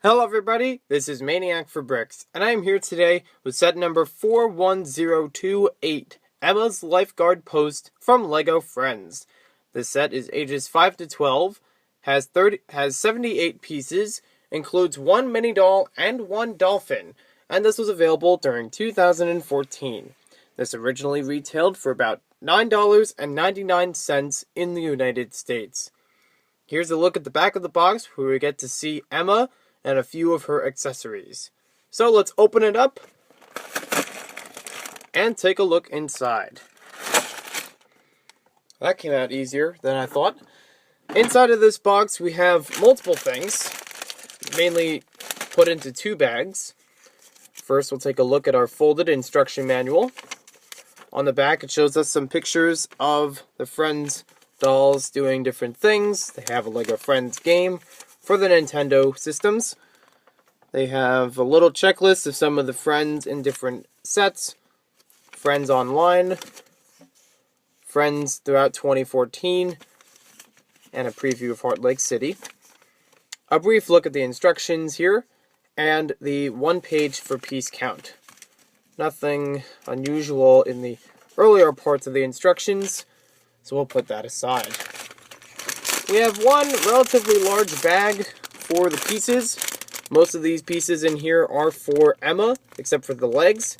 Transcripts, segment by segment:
Hello everybody, this is Maniac for Bricks, and I am here today with set number 41028, Emma's Lifeguard Post from LEGO Friends. This set is ages 5 to 12, has 78 pieces, includes one mini doll and one dolphin, and this was available during 2014. This originally retailed for about $9.99 in the United States. Here's a look at the back of the box where we get to see Emma and a few of her accessories. So let's open it up and take a look inside. That came out easier than I thought. Inside of this box we have multiple things, mainly put into two bags. First we'll take a look at our folded instruction manual. On the back it shows us some pictures of the Friends dolls doing different things. They have a LEGO Friends game for the Nintendo systems. They have a little checklist of some of the Friends in different sets. Friends Online, Friends throughout 2014, and a preview of Heart Lake City. A brief look at the instructions here, and the one page for piece count. Nothing unusual in the earlier parts of the instructions, so we'll put that aside. We have one relatively large bag for the pieces. Most of these pieces in here are for Emma, except for the legs.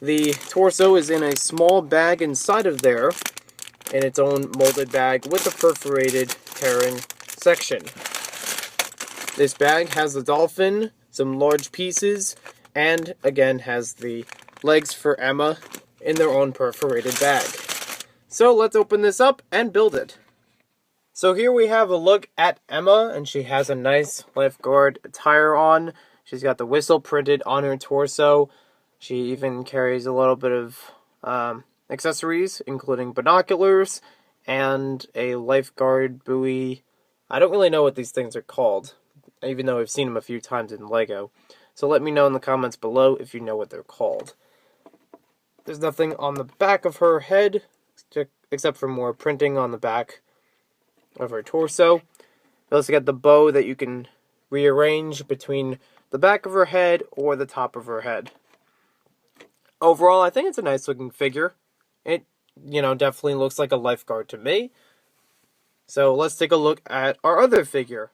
The torso is in a small bag inside of there, in its own molded bag with a perforated tearing section. This bag has the dolphin, some large pieces, and again has the legs for Emma in their own perforated bag. So let's open this up and build it. So here we have a look at Emma, and she has a nice lifeguard attire on. She's got the whistle printed on her torso. She even carries a little bit of accessories, including binoculars and a lifeguard buoy. I don't really know what these things are called, even though I've seen them a few times in LEGO. So let me know in the comments below if you know what they're called. There's nothing on the back of her head, except for more printing on the back of her torso. We also got the bow that you can rearrange between the back of her head or the top of her head. Overall, I think it's a nice looking figure. It, definitely looks like a lifeguard to me. So let's take a look at our other figure.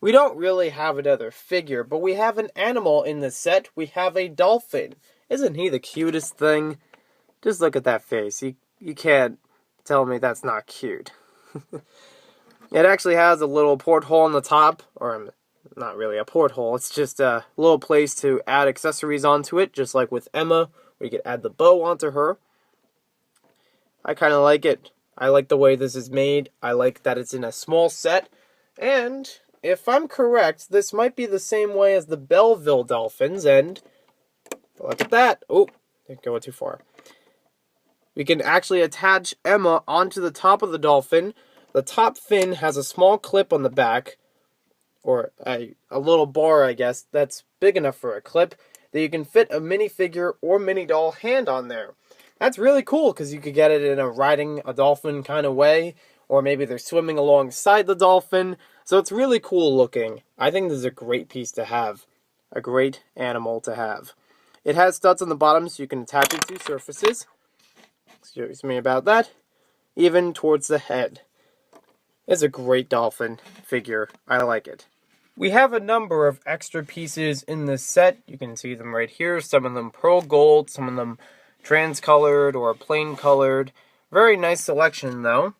We don't really have another figure, but we have an animal in the set. We have a dolphin. Isn't he the cutest thing? Just look at that face. You can't tell me that's not cute. It actually has a little porthole on the top, or not really a porthole, it's just a little place to add accessories onto it, just like with Emma, where you could add the bow onto her. I kind of like it. I like the way this is made. I like that it's in a small set, and if I'm correct, this might be the same way as the Belleville Dolphins, and look at that. Oh, didn't go too far. We can actually attach Emma onto the top of the dolphin. The top fin has a small clip on the back, or a little bar, I guess, that's big enough for a clip, that you can fit a minifigure or mini doll hand on there. That's really cool, because you could get it in a riding a dolphin kind of way, or maybe they're swimming alongside the dolphin, so it's really cool looking. I think this is a great piece to have, a great animal to have. It has studs on the bottom, so you can attach it to surfaces. Excuse me about that. Even towards the head. It's a great dolphin figure. I like it. We have a number of extra pieces in this set. You can see them right here. Some of them pearl gold, some of them trans-colored or plain colored. Very nice selection though.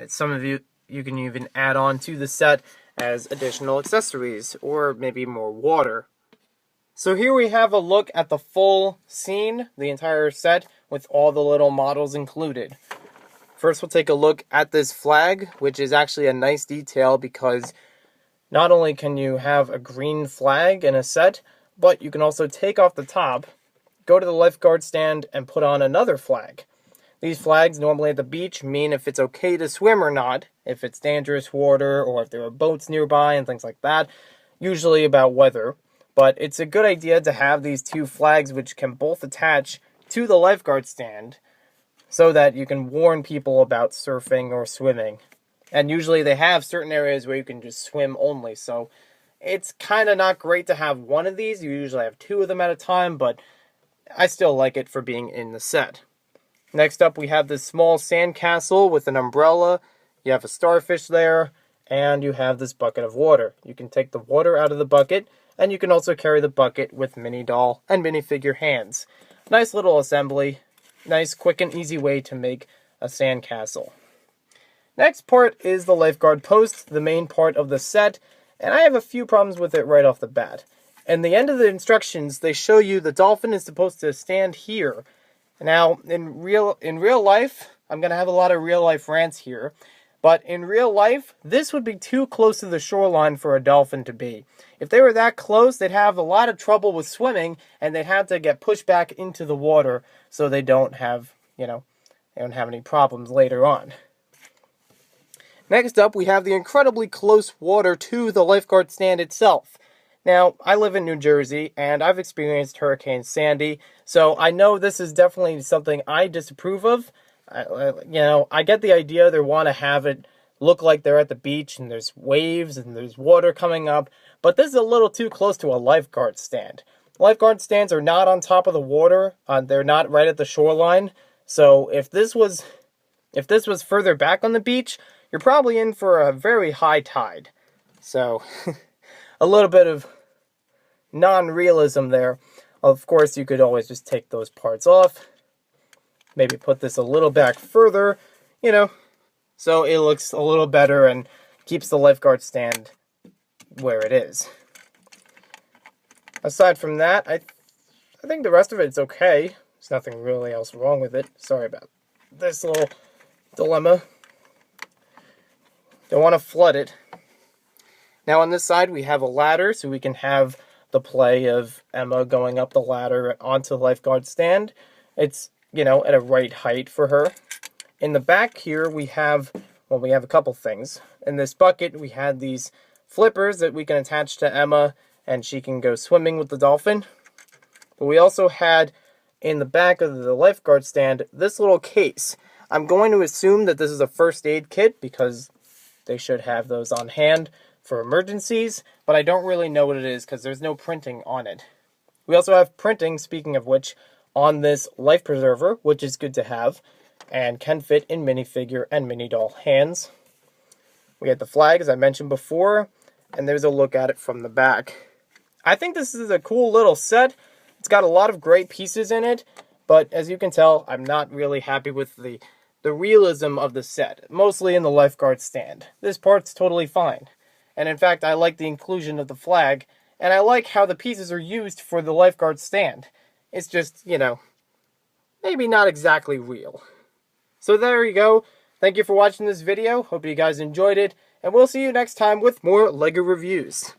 Some of you can even add on to the set as additional accessories or maybe more water. So here we have a look at the full scene, the entire set, with all the little models included. First, we'll take a look at this flag, which is actually a nice detail because not only can you have a green flag in a set, but you can also take off the top, go to the lifeguard stand, and put on another flag. These flags normally at the beach mean if it's okay to swim or not, if it's dangerous water, or if there are boats nearby and things like that, usually about weather. But it's a good idea to have these two flags which can both attach to the lifeguard stand, so that you can warn people about surfing or swimming. And usually they have certain areas where you can just swim only, so It's kind of not great to have one of these. You usually have two of them at a time, but I still like it for being in the set. Next up, we have this small sandcastle with an umbrella. You have a starfish there, and you have this bucket of water. You can take the water out of the bucket, and you can also carry the bucket with mini doll and minifigure hands. Nice little assembly. Nice, quick, and easy way to make a sandcastle. Next part is the Lifeguard post, the main part of the set, and I have a few problems with it right off the bat. In the end of the instructions, they show you the dolphin is supposed to stand here. Now, in real life, I'm going to have a lot of real life rants here, but in real life, this would be too close to the shoreline for a dolphin to be. If they were that close, they'd have a lot of trouble with swimming, and they'd have to get pushed back into the water so they don't have, they don't have any problems later on. Next up, we have the incredibly close water to the Lifeguard stand itself. Now, I live in New Jersey, and I've experienced Hurricane Sandy, so I know this is definitely something I disapprove of. I get the idea they want to have it look like they're at the beach, and there's waves, and there's water coming up, but this is a little too close to a Lifeguard stand. Lifeguard stands are not on top of the water, they're not right at the shoreline, so if this was further back on the beach, you're probably in for a very high tide. So, a little bit of non-realism there. Of course, you could always just take those parts off. Maybe put this a little back further, so it looks a little better and keeps the Lifeguard stand where it is. Aside from that, I think the rest of it's okay. There's nothing really else wrong with it. Sorry about this little dilemma. Don't want to flood it. Now on this side we have a ladder, so we can have the play of Emma going up the ladder onto the Lifeguard stand. It's, at a right height for her. In the back here we have a couple things. In this bucket we had these flippers that we can attach to Emma, and she can go swimming with the dolphin. But we also had, in the back of the Lifeguard stand, this little case. I'm going to assume that this is a first aid kit, because they should have those on hand for emergencies, but I don't really know what it is because there's no printing on it. We also have printing, speaking of which, on this life preserver, which is good to have, and can fit in minifigure and mini doll hands. We had the flag, as I mentioned before, and there's a look at it from the back. I think this is a cool little set. It's got a lot of great pieces in it, but as you can tell, I'm not really happy with the realism of the set, mostly in the Lifeguard stand. This part's totally fine. And in fact, I like the inclusion of the flag, and I like how the pieces are used for the Lifeguard stand. It's just, maybe not exactly real. So there you go. Thank you for watching this video. Hope you guys enjoyed it, and we'll see you next time with more LEGO reviews.